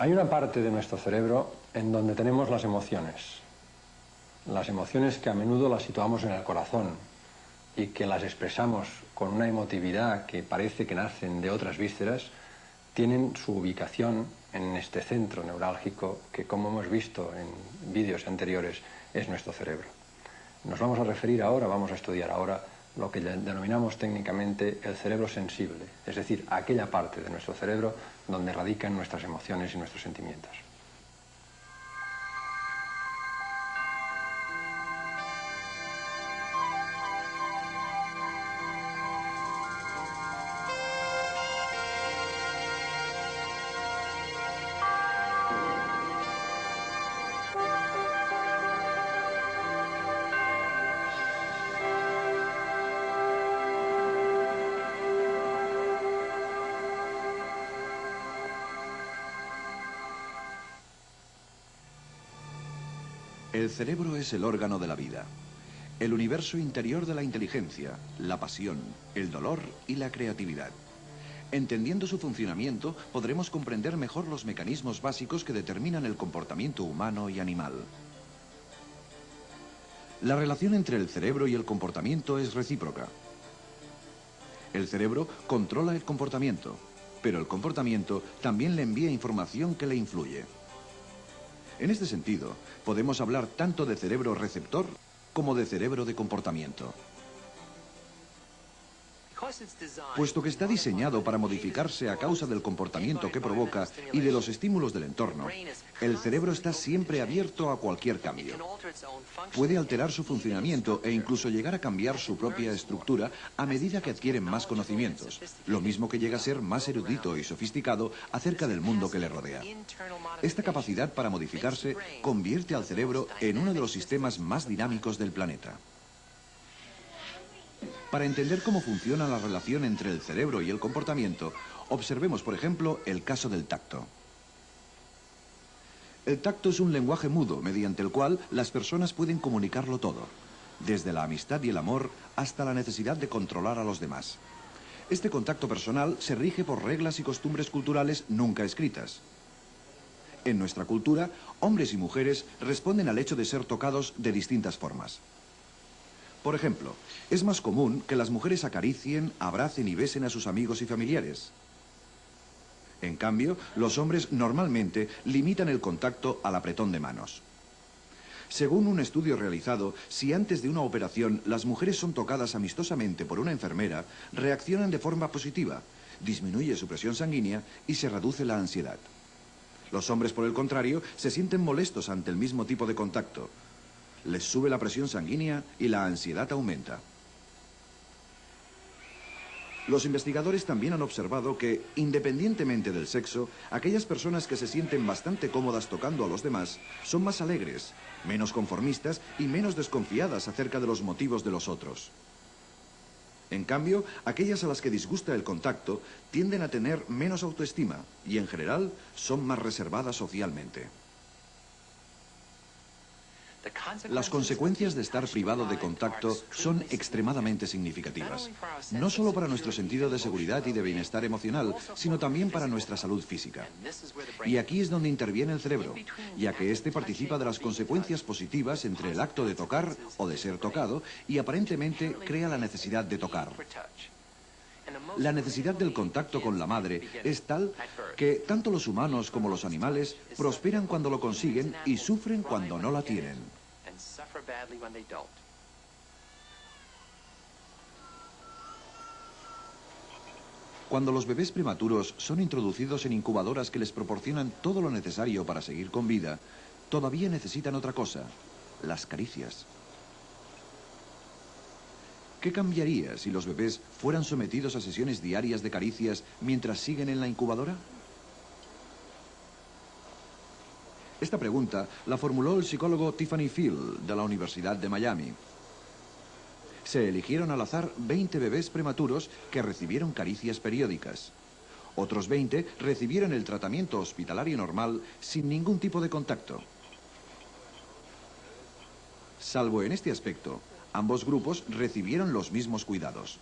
Hay una parte de nuestro cerebro en donde tenemos las emociones que a menudo las situamos en el corazón y que las expresamos con una emotividad que parece que nacen de otras vísceras, tienen su ubicación en este centro neurálgico que, como hemos visto en vídeos anteriores, es nuestro cerebro. Nos vamos a estudiar ahora lo que denominamos técnicamente el cerebro sensible, es decir, aquella parte de nuestro cerebro donde radican nuestras emociones y nuestros sentimientos. El cerebro es el órgano de la vida, el universo interior de la inteligencia, la pasión, el dolor y la creatividad. Entendiendo su funcionamiento, podremos comprender mejor los mecanismos básicos que determinan el comportamiento humano y animal. La relación entre el cerebro y el comportamiento es recíproca. El cerebro controla el comportamiento, pero el comportamiento también le envía información que le influye. En este sentido, podemos hablar tanto de cerebro receptor como de cerebro de comportamiento. Puesto que está diseñado para modificarse a causa del comportamiento que provoca y de los estímulos del entorno, el cerebro está siempre abierto a cualquier cambio. Puede alterar su funcionamiento e incluso llegar a cambiar su propia estructura a medida que adquiere más conocimientos, lo mismo que llega a ser más erudito y sofisticado acerca del mundo que le rodea. Esta capacidad para modificarse convierte al cerebro en uno de los sistemas más dinámicos del planeta. Para entender cómo funciona la relación entre el cerebro y el comportamiento, observemos, por ejemplo, el caso del tacto. El tacto es un lenguaje mudo mediante el cual las personas pueden comunicarlo todo, desde la amistad y el amor hasta la necesidad de controlar a los demás. Este contacto personal se rige por reglas y costumbres culturales nunca escritas. En nuestra cultura, hombres y mujeres responden al hecho de ser tocados de distintas formas. Por ejemplo, es más común que las mujeres acaricien, abracen y besen a sus amigos y familiares. En cambio, los hombres normalmente limitan el contacto al apretón de manos. Según un estudio realizado, si antes de una operación las mujeres son tocadas amistosamente por una enfermera, reaccionan de forma positiva, disminuye su presión sanguínea y se reduce la ansiedad. Los hombres, por el contrario, se sienten molestos ante el mismo tipo de contacto. Les sube la presión sanguínea y la ansiedad aumenta. Los investigadores también han observado que, independientemente del sexo, aquellas personas que se sienten bastante cómodas tocando a los demás son más alegres, menos conformistas y menos desconfiadas acerca de los motivos de los otros. En cambio, aquellas a las que disgusta el contacto tienden a tener menos autoestima y, en general, son más reservadas socialmente. Las consecuencias de estar privado de contacto son extremadamente significativas, no solo para nuestro sentido de seguridad y de bienestar emocional, sino también para nuestra salud física. Y aquí es donde interviene el cerebro, ya que éste participa de las consecuencias positivas entre el acto de tocar o de ser tocado y aparentemente crea la necesidad de tocar. La necesidad del contacto con la madre es tal que tanto los humanos como los animales prosperan cuando lo consiguen y sufren cuando no la tienen. Cuando los bebés prematuros son introducidos en incubadoras que les proporcionan todo lo necesario para seguir con vida, todavía necesitan otra cosa: las caricias. ¿Qué cambiaría si los bebés fueran sometidos a sesiones diarias de caricias mientras siguen en la incubadora? Esta pregunta la formuló el psicólogo Tiffany Field de la Universidad de Miami. Se eligieron al azar 20 bebés prematuros que recibieron caricias periódicas. Otros 20 recibieron el tratamiento hospitalario normal sin ningún tipo de contacto. Salvo en este aspecto, ambos grupos recibieron los mismos cuidados.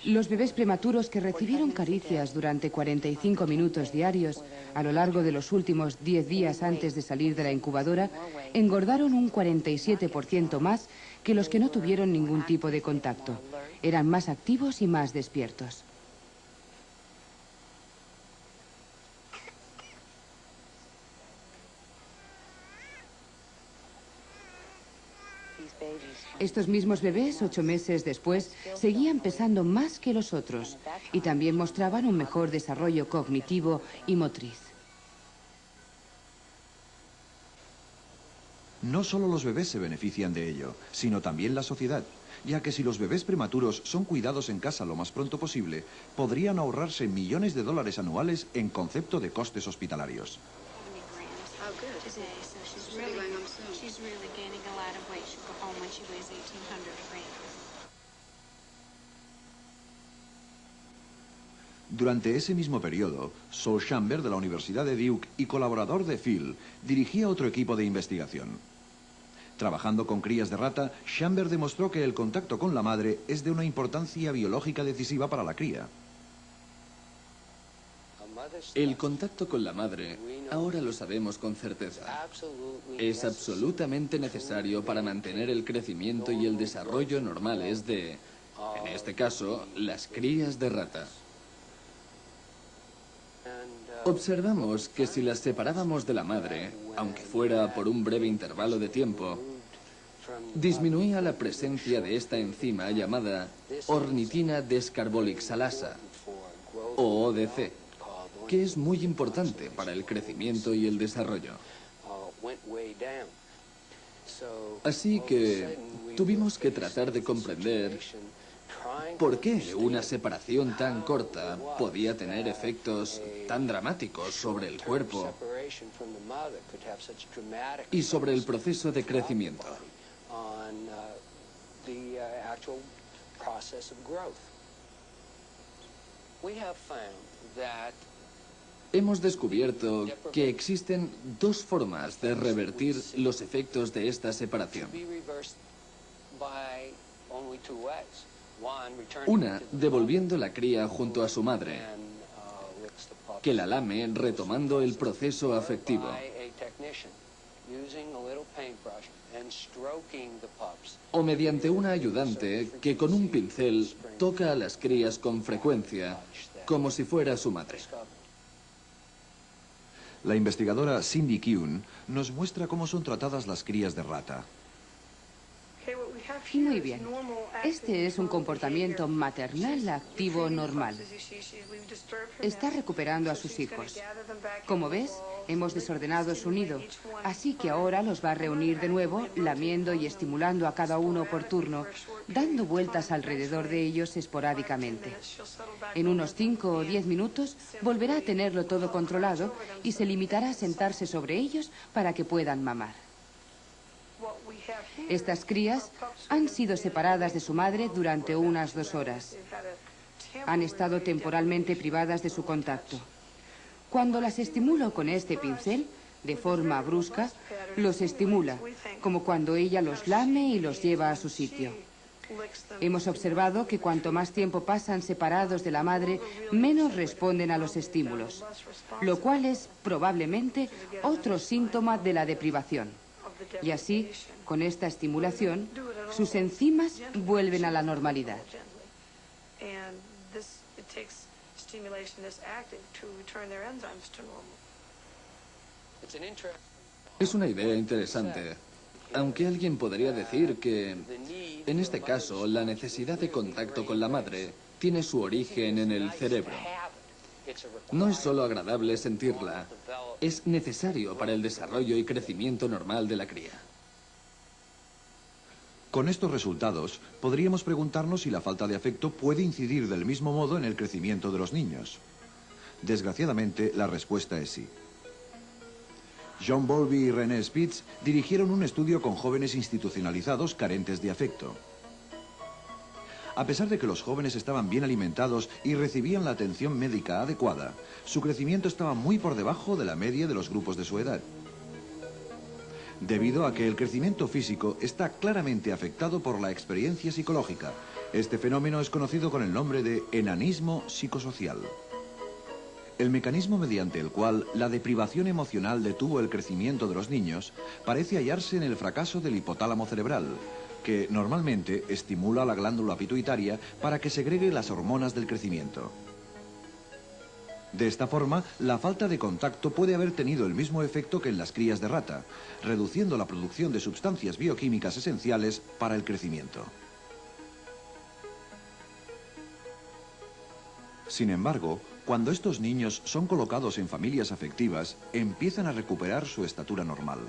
Los bebés prematuros que recibieron caricias durante 45 minutos diarios a lo largo de los últimos 10 días antes de salir de la incubadora engordaron un 47% más que los que no tuvieron ningún tipo de contacto. Eran más activos y más despiertos. Estos mismos bebés, 8 meses después, seguían pesando más que los otros y también mostraban un mejor desarrollo cognitivo y motriz. No solo los bebés se benefician de ello, sino también la sociedad, ya que si los bebés prematuros son cuidados en casa lo más pronto posible, podrían ahorrarse millones de dólares anuales en concepto de costes hospitalarios. Durante ese mismo periodo, Saul Chamber de la Universidad de Duke y colaborador de Phil, dirigía otro equipo de investigación. Trabajando con crías de rata, Chamber demostró que el contacto con la madre es de una importancia biológica decisiva para la cría. El contacto con la madre, ahora lo sabemos con certeza, es absolutamente necesario para mantener el crecimiento y el desarrollo normales de, en este caso, las crías de rata. Observamos que si las separábamos de la madre, aunque fuera por un breve intervalo de tiempo, disminuía la presencia de esta enzima llamada ornitina descarbolixalasa, o ODC, que es muy importante para el crecimiento y el desarrollo. Así que tuvimos que tratar de comprender por qué una separación tan corta podía tener efectos tan dramáticos sobre el cuerpo y sobre el proceso de crecimiento. Hemos descubierto que existen dos formas de revertir los efectos de esta separación. Una, devolviendo la cría junto a su madre, que la lame retomando el proceso afectivo. O mediante una ayudante que con un pincel toca a las crías con frecuencia, como si fuera su madre. La investigadora Cindy Kuhn nos muestra cómo son tratadas las crías de rata. Muy bien. Este es un comportamiento maternal activo normal. Está recuperando a sus hijos. Como ves, hemos desordenado su nido, así que ahora los va a reunir de nuevo, lamiendo y estimulando a cada uno por turno, dando vueltas alrededor de ellos esporádicamente. En unos 5 o 10 minutos volverá a tenerlo todo controlado y se limitará a sentarse sobre ellos para que puedan mamar. Estas crías han sido separadas de su madre durante unas 2 horas. Han estado temporalmente privadas de su contacto. Cuando las estimulo con este pincel, de forma brusca, los estimula, como cuando ella los lame y los lleva a su sitio. Hemos observado que cuanto más tiempo pasan separados de la madre, menos responden a los estímulos, lo cual es probablemente otro síntoma de la deprivación. Y así, con esta estimulación, sus enzimas vuelven a la normalidad. Es una idea interesante, aunque alguien podría decir que, en este caso, la necesidad de contacto con la madre tiene su origen en el cerebro. No es solo agradable sentirla, es necesario para el desarrollo y crecimiento normal de la cría. Con estos resultados, podríamos preguntarnos si la falta de afecto puede incidir del mismo modo en el crecimiento de los niños. Desgraciadamente, la respuesta es sí. John Bowlby y René Spitz dirigieron un estudio con jóvenes institucionalizados carentes de afecto. A pesar de que los jóvenes estaban bien alimentados y recibían la atención médica adecuada, su crecimiento estaba muy por debajo de la media de los grupos de su edad. debido a que el crecimiento físico está claramente afectado por la experiencia psicológica. Este fenómeno es conocido con el nombre de enanismo psicosocial. El mecanismo mediante el cual la deprivación emocional detuvo el crecimiento de los niños parece hallarse en el fracaso del hipotálamo cerebral, que normalmente estimula la glándula pituitaria para que segregue las hormonas del crecimiento. De esta forma, la falta de contacto puede haber tenido el mismo efecto que en las crías de rata, reduciendo la producción de sustancias bioquímicas esenciales para el crecimiento. Sin embargo, cuando estos niños son colocados en familias afectivas, empiezan a recuperar su estatura normal.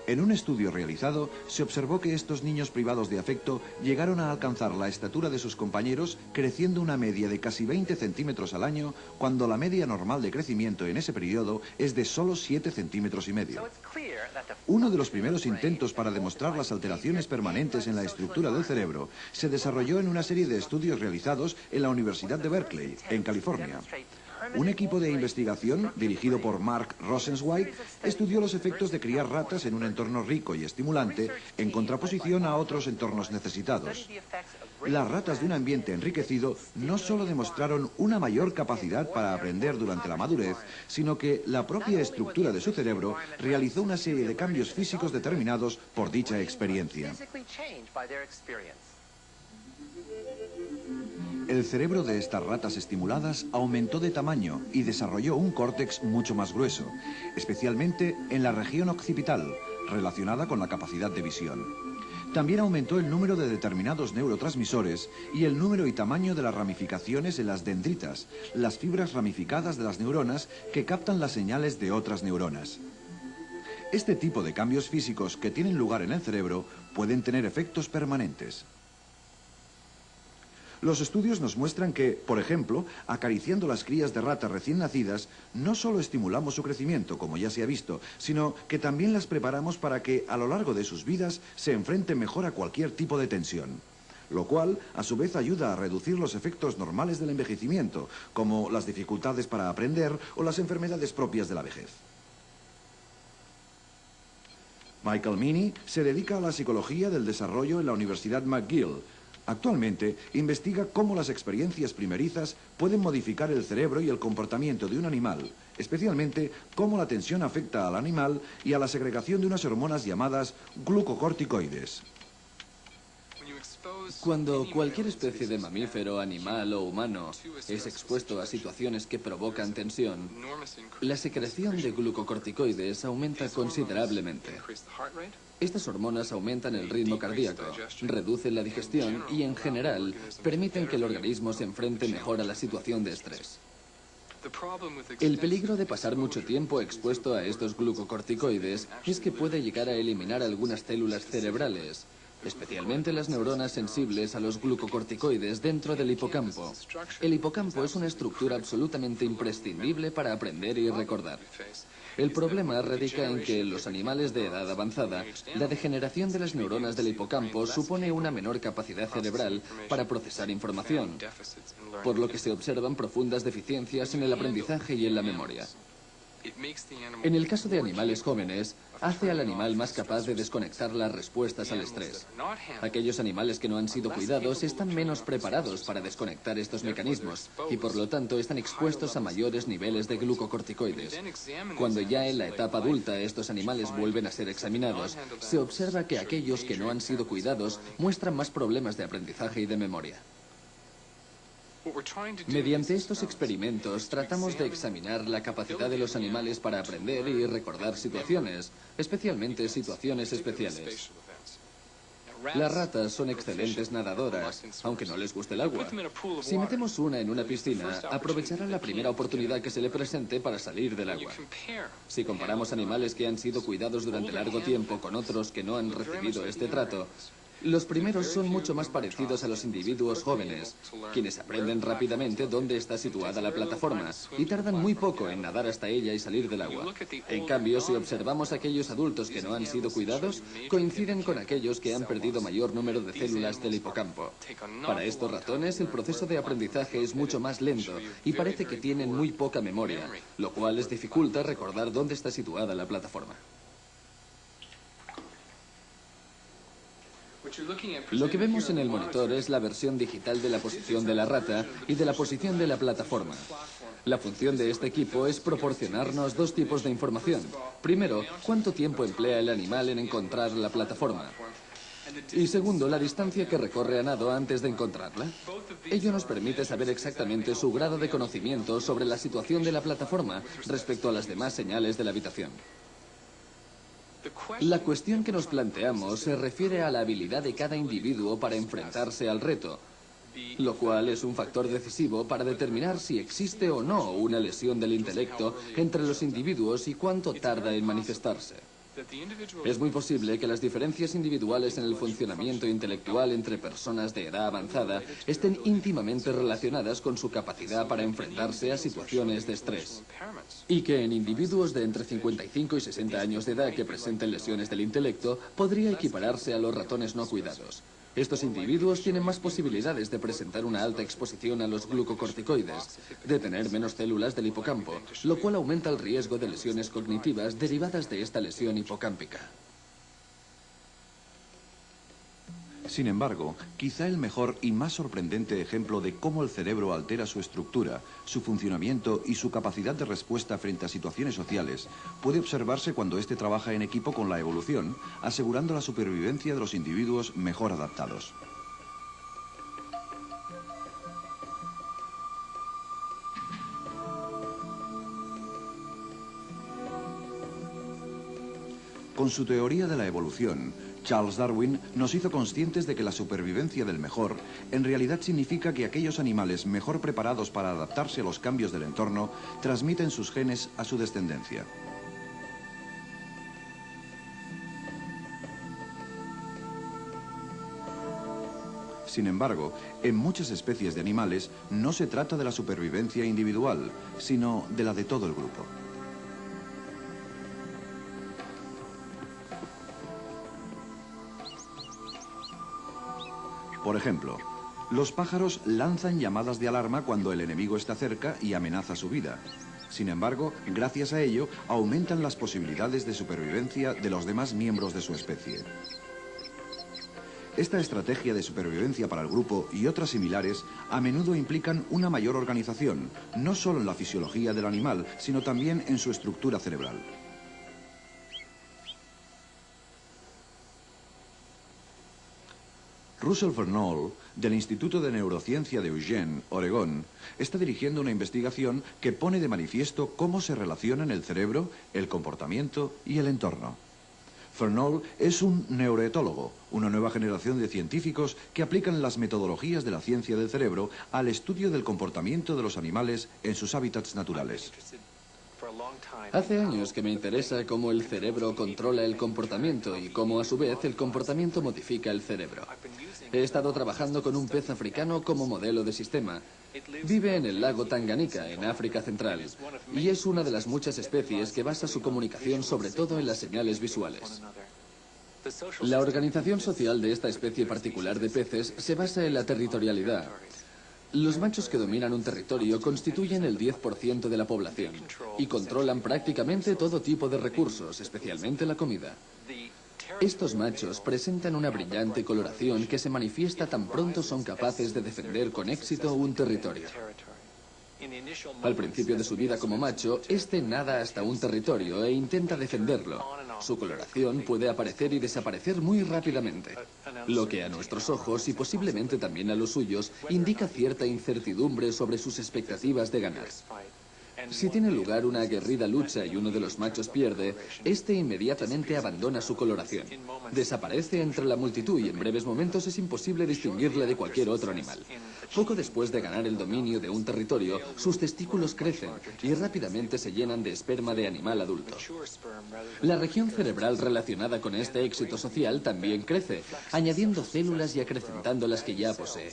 En un estudio realizado, se observó que estos niños privados de afecto llegaron a alcanzar la estatura de sus compañeros, creciendo una media de casi 20 centímetros al año, cuando la media normal de crecimiento en ese periodo es de solo 7 centímetros y medio. Uno de los primeros intentos para demostrar las alteraciones permanentes en la estructura del cerebro se desarrolló en una serie de estudios realizados en la Universidad de Berkeley, en California. Un equipo de investigación, dirigido por Mark Rosenzweig, estudió los efectos de criar ratas en un entorno rico y estimulante, en contraposición a otros entornos necesitados. Las ratas de un ambiente enriquecido no solo demostraron una mayor capacidad para aprender durante la madurez, sino que la propia estructura de su cerebro realizó una serie de cambios físicos determinados por dicha experiencia. El cerebro de estas ratas estimuladas aumentó de tamaño y desarrolló un córtex mucho más grueso, especialmente en la región occipital, relacionada con la capacidad de visión. También aumentó el número de determinados neurotransmisores y el número y tamaño de las ramificaciones en las dendritas, las fibras ramificadas de las neuronas que captan las señales de otras neuronas. Este tipo de cambios físicos que tienen lugar en el cerebro pueden tener efectos permanentes. Los estudios nos muestran que, por ejemplo, acariciando las crías de rata recién nacidas, no solo estimulamos su crecimiento, como ya se ha visto, sino que también las preparamos para que, a lo largo de sus vidas, se enfrenten mejor a cualquier tipo de tensión. Lo cual, a su vez, ayuda a reducir los efectos normales del envejecimiento, como las dificultades para aprender o las enfermedades propias de la vejez. Michael Meaney se dedica a la psicología del desarrollo en la Universidad McGill. Actualmente investiga cómo las experiencias primerizas pueden modificar el cerebro y el comportamiento de un animal, especialmente cómo la tensión afecta al animal y a la segregación de unas hormonas llamadas glucocorticoides. Cuando cualquier especie de mamífero, animal o humano es expuesto a situaciones que provocan tensión, la secreción de glucocorticoides aumenta considerablemente. Estas hormonas aumentan el ritmo cardíaco, reducen la digestión y, en general, permiten que el organismo se enfrente mejor a la situación de estrés. El peligro de pasar mucho tiempo expuesto a estos glucocorticoides es que puede llegar a eliminar algunas células cerebrales, especialmente las neuronas sensibles a los glucocorticoides dentro del hipocampo. El hipocampo es una estructura absolutamente imprescindible para aprender y recordar. El problema radica en que en los animales de edad avanzada, la degeneración de las neuronas del hipocampo supone una menor capacidad cerebral para procesar información, por lo que se observan profundas deficiencias en el aprendizaje y en la memoria. En el caso de animales jóvenes, hace al animal más capaz de desconectar las respuestas al estrés. Aquellos animales que no han sido cuidados están menos preparados para desconectar estos mecanismos y por lo tanto están expuestos a mayores niveles de glucocorticoides. Cuando ya en la etapa adulta estos animales vuelven a ser examinados, se observa que aquellos que no han sido cuidados muestran más problemas de aprendizaje y de memoria. Mediante estos experimentos tratamos de examinar la capacidad de los animales para aprender y recordar situaciones, especialmente situaciones especiales. Las ratas son excelentes nadadoras, aunque no les guste el agua. Si metemos una en una piscina, aprovechará la primera oportunidad que se le presente para salir del agua. Si comparamos animales que han sido cuidados durante largo tiempo con otros que no han recibido este trato, Los primeros son mucho más parecidos a los individuos jóvenes, quienes aprenden rápidamente dónde está situada la plataforma y tardan muy poco en nadar hasta ella y salir del agua. En cambio, si observamos a aquellos adultos que no han sido cuidados, coinciden con aquellos que han perdido mayor número de células del hipocampo. Para estos ratones, el proceso de aprendizaje es mucho más lento y parece que tienen muy poca memoria, lo cual les dificulta recordar dónde está situada la plataforma. Lo que vemos en el monitor es la versión digital de la posición de la rata y de la posición de la plataforma. La función de este equipo es proporcionarnos dos tipos de información. Primero, cuánto tiempo emplea el animal en encontrar la plataforma. Y segundo, la distancia que recorre a nado antes de encontrarla. Ello nos permite saber exactamente su grado de conocimiento sobre la situación de la plataforma respecto a las demás señales de la habitación. La cuestión que nos planteamos se refiere a la habilidad de cada individuo para enfrentarse al reto, lo cual es un factor decisivo para determinar si existe o no una lesión del intelecto entre los individuos y cuánto tarda en manifestarse. Es muy posible que las diferencias individuales en el funcionamiento intelectual entre personas de edad avanzada estén íntimamente relacionadas con su capacidad para enfrentarse a situaciones de estrés. Y que en individuos de entre 55 y 60 años de edad que presenten lesiones del intelecto podría equipararse a los ratones no cuidados. Estos individuos tienen más posibilidades de presentar una alta exposición a los glucocorticoides, de tener menos células del hipocampo, lo cual aumenta el riesgo de lesiones cognitivas derivadas de esta lesión hipocámpica. Sin embargo, quizá el mejor y más sorprendente ejemplo de cómo el cerebro altera su estructura, su funcionamiento y su capacidad de respuesta frente a situaciones sociales puede observarse cuando éste trabaja en equipo con la evolución, asegurando la supervivencia de los individuos mejor adaptados. Con su teoría de la evolución, Charles Darwin nos hizo conscientes de que la supervivencia del mejor en realidad significa que aquellos animales mejor preparados para adaptarse a los cambios del entorno transmiten sus genes a su descendencia. Sin embargo, en muchas especies de animales no se trata de la supervivencia individual, sino de la de todo el grupo. Por ejemplo, los pájaros lanzan llamadas de alarma cuando el enemigo está cerca y amenaza su vida. Sin embargo, gracias a ello, aumentan las posibilidades de supervivencia de los demás miembros de su especie. Esta estrategia de supervivencia para el grupo y otras similares a menudo implican una mayor organización, no solo en la fisiología del animal, sino también en su estructura cerebral. Russell Fernall, del Instituto de Neurociencia de Eugene, Oregón, está dirigiendo una investigación que pone de manifiesto cómo se relacionan el cerebro, el comportamiento y el entorno. Fernall es un neuroetólogo, una nueva generación de científicos que aplican las metodologías de la ciencia del cerebro al estudio del comportamiento de los animales en sus hábitats naturales. Hace años que me interesa cómo el cerebro controla el comportamiento y cómo a su vez el comportamiento modifica el cerebro. He estado trabajando con un pez africano como modelo de sistema. Vive en el lago Tanganika, en África Central, y es una de las muchas especies que basa su comunicación sobre todo en las señales visuales. La organización social de esta especie particular de peces se basa en la territorialidad. Los machos que dominan un territorio constituyen el 10% de la población y controlan prácticamente todo tipo de recursos, especialmente la comida. Estos machos presentan una brillante coloración que se manifiesta tan pronto son capaces de defender con éxito un territorio. Al principio de su vida como macho, este nada hasta un territorio e intenta defenderlo. Su coloración puede aparecer y desaparecer muy rápidamente, lo que a nuestros ojos y posiblemente también a los suyos indica cierta incertidumbre sobre sus expectativas de ganar. Si tiene lugar una aguerrida lucha y uno de los machos pierde, este inmediatamente abandona su coloración. Desaparece entre la multitud y en breves momentos es imposible distinguirle de cualquier otro animal. Poco después de ganar el dominio de un territorio, sus testículos crecen y rápidamente se llenan de esperma de animal adulto. La región cerebral relacionada con este éxito social también crece, añadiendo células y acrecentando las que ya posee.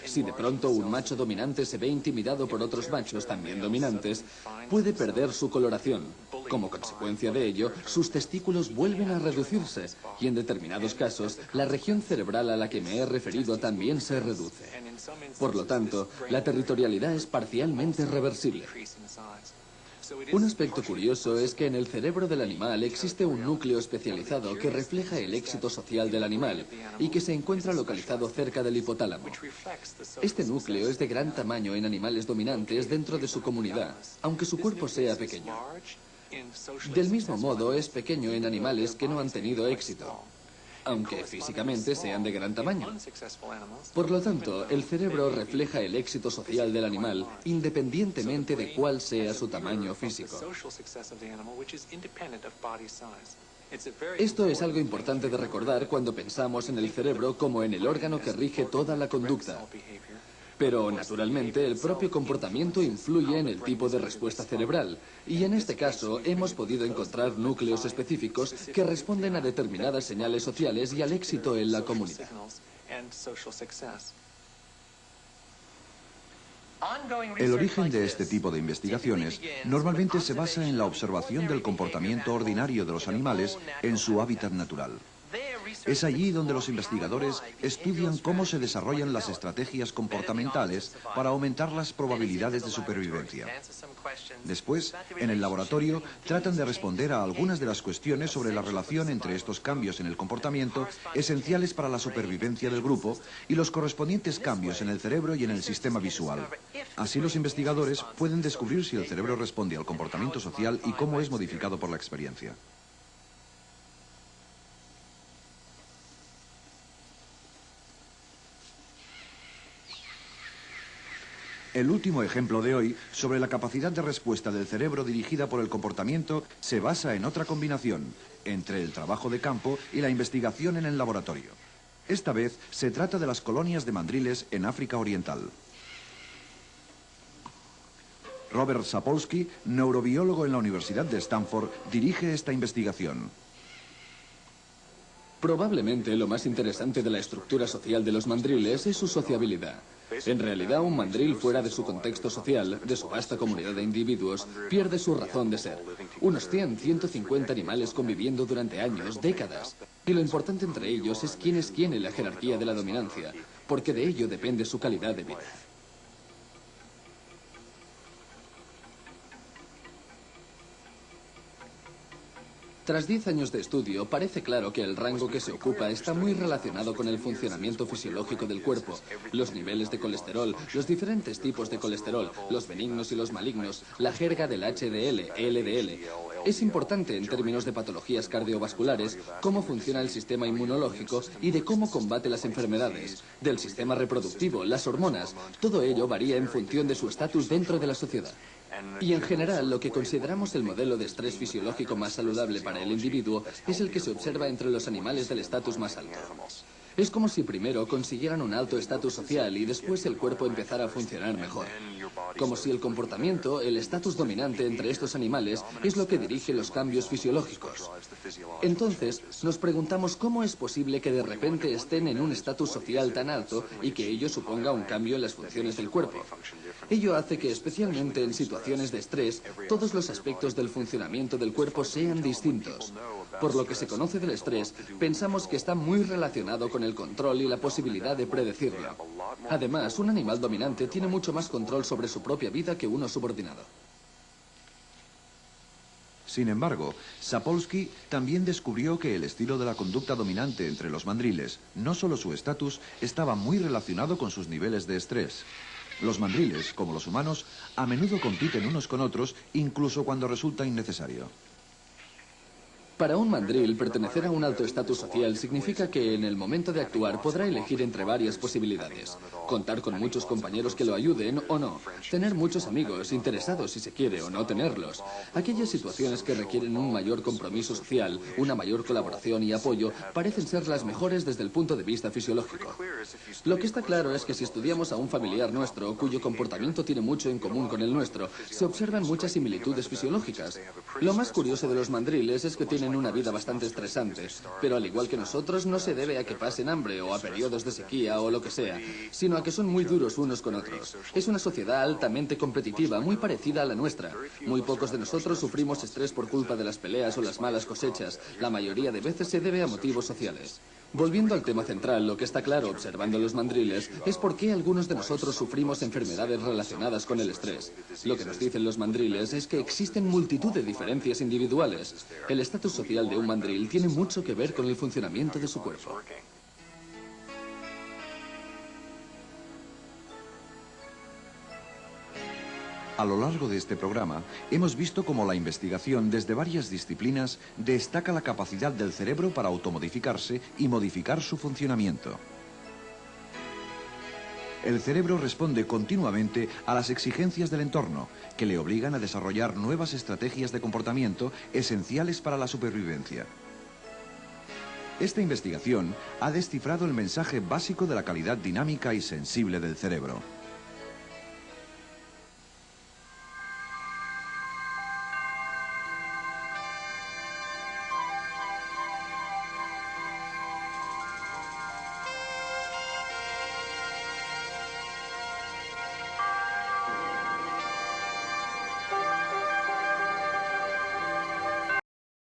Si de pronto un macho dominante se ve intimidado por otros machos también dominantes, puede perder su coloración. Como consecuencia de ello, sus testículos vuelven a reducirse y en determinados casos, la región cerebral a la que me he referido también se reduce. Por lo tanto, la territorialidad es parcialmente reversible. Un aspecto curioso es que en el cerebro del animal existe un núcleo especializado que refleja el éxito social del animal y que se encuentra localizado cerca del hipotálamo. Este núcleo es de gran tamaño en animales dominantes dentro de su comunidad, aunque su cuerpo sea pequeño. Del mismo modo, es pequeño en animales que no han tenido éxito, aunque físicamente sean de gran tamaño. Por lo tanto, el cerebro refleja el éxito social del animal independientemente de cuál sea su tamaño físico. Esto es algo importante de recordar cuando pensamos en el cerebro como en el órgano que rige toda la conducta. Pero, naturalmente, el propio comportamiento influye en el tipo de respuesta cerebral, y en este caso hemos podido encontrar núcleos específicos que responden a determinadas señales sociales y al éxito en la comunidad. El origen de este tipo de investigaciones normalmente se basa en la observación del comportamiento ordinario de los animales en su hábitat natural. Es allí donde los investigadores estudian cómo se desarrollan las estrategias comportamentales para aumentar las probabilidades de supervivencia. Después, en el laboratorio, tratan de responder a algunas de las cuestiones sobre la relación entre estos cambios en el comportamiento esenciales para la supervivencia del grupo y los correspondientes cambios en el cerebro y en el sistema visual. Así los investigadores pueden descubrir si el cerebro responde al comportamiento social y cómo es modificado por la experiencia. El último ejemplo de hoy sobre la capacidad de respuesta del cerebro dirigida por el comportamiento se basa en otra combinación entre el trabajo de campo y la investigación en el laboratorio. Esta vez se trata de las colonias de mandriles en África Oriental. Robert Sapolsky, neurobiólogo en la Universidad de Stanford, dirige esta investigación. Probablemente lo más interesante de la estructura social de los mandriles es su sociabilidad. En realidad, un mandril fuera de su contexto social, de su vasta comunidad de individuos, pierde su razón de ser. Unos 100, 150 animales conviviendo durante años, décadas. Y lo importante entre ellos es quién en la jerarquía de la dominancia, porque de ello depende su calidad de vida. Tras 10 años de estudio, parece claro que el rango que se ocupa está muy relacionado con el funcionamiento fisiológico del cuerpo, los niveles de colesterol, los diferentes tipos de colesterol, los benignos y los malignos, la jerga del HDL, LDL. Es importante en términos de patologías cardiovasculares cómo funciona el sistema inmunológico y de cómo combate las enfermedades, del sistema reproductivo, las hormonas. Todo ello varía en función de su estatus dentro de la sociedad. Y en general, lo que consideramos el modelo de estrés fisiológico más saludable para el individuo es el que se observa entre los animales del estatus más alto. Es como si primero consiguieran un alto estatus social y después el cuerpo empezara a funcionar mejor. Como si el comportamiento, el estatus dominante entre estos animales, es lo que dirige los cambios fisiológicos. Entonces, nos preguntamos cómo es posible que de repente estén en un estatus social tan alto y que ello suponga un cambio en las funciones del cuerpo. Ello hace que, especialmente en situaciones de estrés, todos los aspectos del funcionamiento del cuerpo sean distintos. Por lo que se conoce del estrés, pensamos que está muy relacionado con el control y la posibilidad de predecirlo. Además, un animal dominante tiene mucho más control sobre su propia vida que uno subordinado. Sin embargo, Sapolsky también descubrió que el estilo de la conducta dominante entre los mandriles, no solo su estatus, estaba muy relacionado con sus niveles de estrés. Los mandriles, como los humanos, a menudo compiten unos con otros, incluso cuando resulta innecesario. Para un mandril, pertenecer a un alto estatus social significa que en el momento de actuar podrá elegir entre varias posibilidades. Contar con muchos compañeros que lo ayuden o no. Tener muchos amigos, interesados si se quiere o no tenerlos. Aquellas situaciones que requieren un mayor compromiso social, una mayor colaboración y apoyo, parecen ser las mejores desde el punto de vista fisiológico. Lo que está claro es que si estudiamos a un familiar nuestro, cuyo comportamiento tiene mucho en común con el nuestro, se observan muchas similitudes fisiológicas. Lo más curioso de los mandriles es que tienen una vida bastante estresante, pero al igual que nosotros no se debe a que pasen hambre o a periodos de sequía o lo que sea, sino a que son muy duros unos con otros. Es una sociedad altamente competitiva, muy parecida a la nuestra. Muy pocos de nosotros sufrimos estrés por culpa de las peleas o las malas cosechas. La mayoría de veces se debe a motivos sociales. Volviendo al tema central, lo que está claro observando los mandriles es por qué algunos de nosotros sufrimos enfermedades relacionadas con el estrés. Lo que nos dicen los mandriles es que existen multitud de diferencias individuales. El estatus social de un mandril tiene mucho que ver con el funcionamiento de su cuerpo. A lo largo de este programa, hemos visto cómo la investigación desde varias disciplinas destaca la capacidad del cerebro para automodificarse y modificar su funcionamiento. El cerebro responde continuamente a las exigencias del entorno, que le obligan a desarrollar nuevas estrategias de comportamiento esenciales para la supervivencia. Esta investigación ha descifrado el mensaje básico de la calidad dinámica y sensible del cerebro.